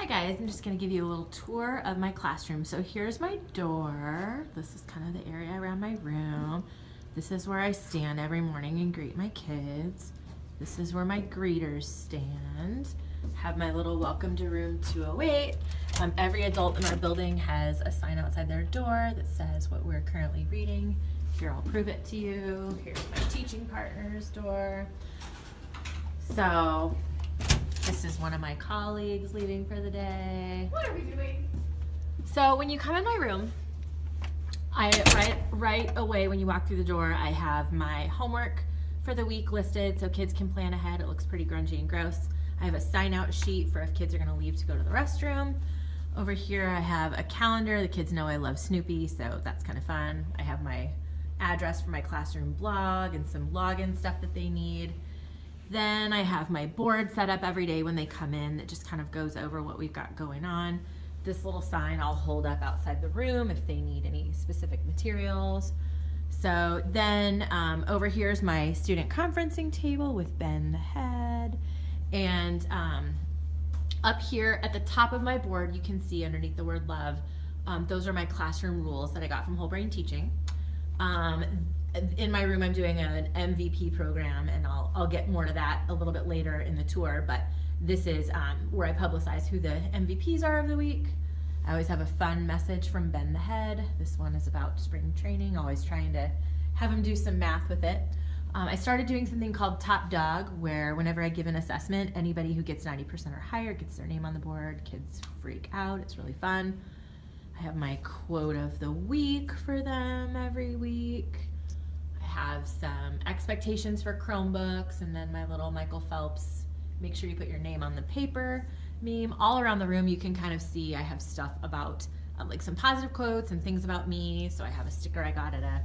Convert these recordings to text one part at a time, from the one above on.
Hi guys, I'm just going to give you a little tour of my classroom. So here's my door. This is kind of the area around my room. This is where I stand every morning and greet my kids. This is where my greeters stand. Have my little welcome to room 208. Every adult in our building has a sign outside their door that says what we're currently reading. Here, I'll prove it to you. Here's my teaching partner's door. So this is one of my colleagues leaving for the day. What are we doing? So when you come in my room, right away when you walk through the door, I have my homework for the week listed so kids can plan ahead. It looks pretty grungy and gross. I have a sign out sheet for if kids are gonna leave to go to the restroom. Over here I have a calendar. The kids know I love Snoopy, so that's kind of fun. I have my address for my classroom blog and some login stuff that they need. Then I have my board set up every day when they come in that just kind of goes over what we've got going on. This little sign I'll hold up outside the room if they need any specific materials. So then over here is my student conferencing table with Ben the head. And up here at the top of my board, you can see underneath the word love, those are my classroom rules that I got from Whole Brain Teaching. In my room, I'm doing an MVP program, and I'll get more to that a little bit later in the tour, but this is where I publicize who the MVPs are of the week. I always have a fun message from Ben the head. This one is about spring training, always trying to have him do some math with it. I started doing something called Top Dog, where whenever I give an assessment, anybody who gets 90% or higher gets their name on the board. Kids freak out, it's really fun. I have my quote of the week for them every week. Have some expectations for Chromebooks, and then my little Michael Phelps, make sure you put your name on the paper meme. All around the room you can kind of see I have stuff about like some positive quotes and things about me. So I have a sticker I got at a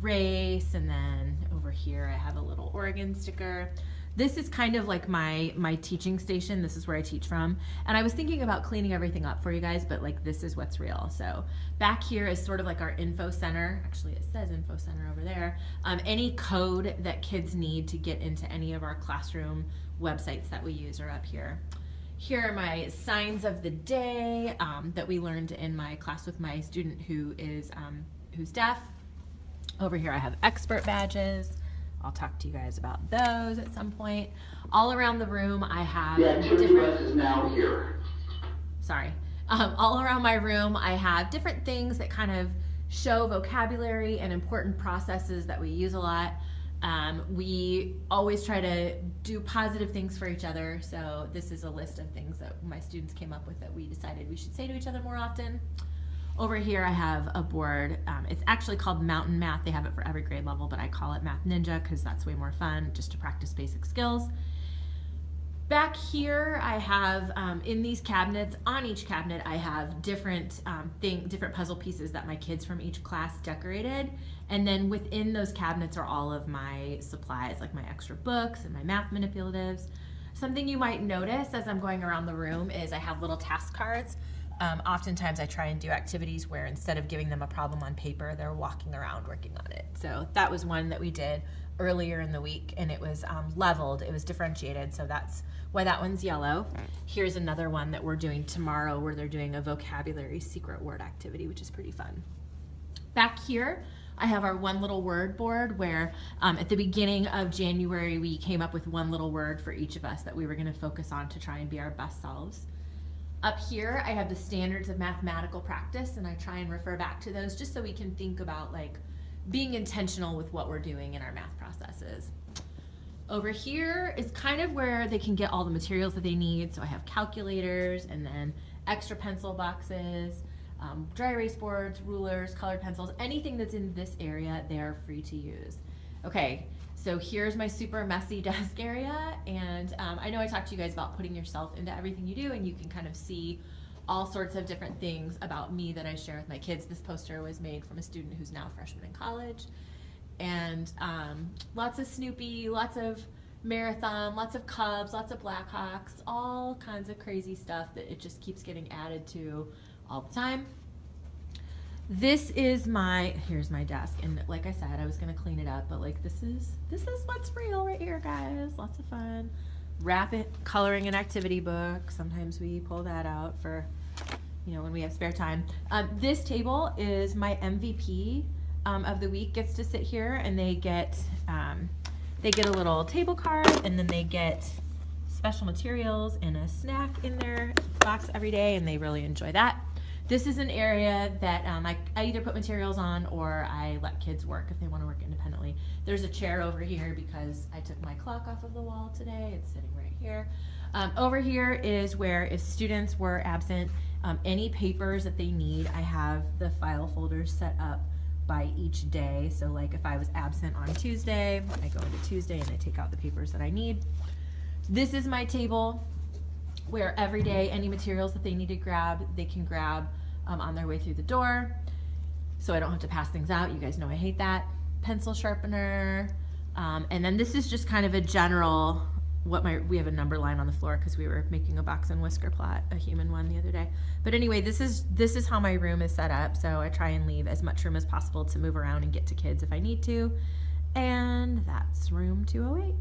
race, and then over here I have a little Oregon sticker. This is kind of like my teaching station. This is where I teach from. And I was thinking about cleaning everything up for you guys, but like this is what's real. So back here is sort of like our info center. Actually, it says info center over there. Any code that kids need to get into any of our classroom websites that we use are up here. Here are my signs of the day that we learned in my class with my student who's deaf. Over here I have expert badges. I'll talk to you guys about those at some point. All around the room I have different is now here. Sorry. All around my room I have different things that kind of show vocabulary and important processes that we use a lot. We always try to do positive things for each other, so this is a list of things that my students came up with that we decided we should say to each other more often. Over here I have a board. It's actually called Mountain Math. They have it for every grade level, but I call it Math Ninja because that's way more fun, just to practice basic skills. Back here I have, in these cabinets, on each cabinet I have different puzzle pieces that my kids from each class decorated. And then within those cabinets are all of my supplies, like my extra books and my math manipulatives. Something you might notice as I'm going around the room is I have little task cards. Oftentimes I try and do activities where instead of giving them a problem on paper, they're walking around working on it. So that was one that we did earlier in the week, and it was leveled, it was differentiated, so that's why that one's yellow. Here's another one that we're doing tomorrow where they're doing a vocabulary secret word activity, which is pretty fun. Back here, I have our one little word board where at the beginning of January, we came up with one little word for each of us that we were gonna focus on to try and be our best selves. Up here, I have the standards of mathematical practice, and I try and refer back to those just so we can think about like being intentional with what we're doing in our math processes. Over here is kind of where they can get all the materials that they need. So I have calculators and then extra pencil boxes, dry erase boards, rulers, colored pencils, anything that's in this area, they're free to use. Okay. So here's my super messy desk area, and I know I talked to you guys about putting yourself into everything you do, and you can kind of see all sorts of different things about me that I share with my kids. This poster was made from a student who's now a freshman in college, and lots of Snoopy, lots of Marathon, lots of Cubs, lots of Blackhawks, all kinds of crazy stuff that it just keeps getting added to all the time. This is here's my desk, and like I said, I was gonna clean it up, but like this is what's real right here, guys. Lots of fun. coloring and activity book. Sometimes we pull that out for, when we have spare time. This table is my MVP of the week gets to sit here, and they get a little table card, and then they get special materials and a snack in their box every day, and they really enjoy that. This is an area that I either put materials on or I let kids work if they want to work independently. There's a chair over here because I took my clock off of the wall today. It's sitting right here. Over here is where if students were absent, any papers that they need, I have the file folders set up by each day. So like if I was absent on Tuesday, I go into Tuesday and I take out the papers that I need. This is my table where every day any materials that they need to grab, they can grab on their way through the door. So I don't have to pass things out. You guys know I hate that. Pencil sharpener. And then this is just kind of a general, we have a number line on the floor because we were making a box and whisker plot, a human one the other day. But anyway, this is how my room is set up. So I try and leave as much room as possible to move around and get to kids if I need to. And that's room 208.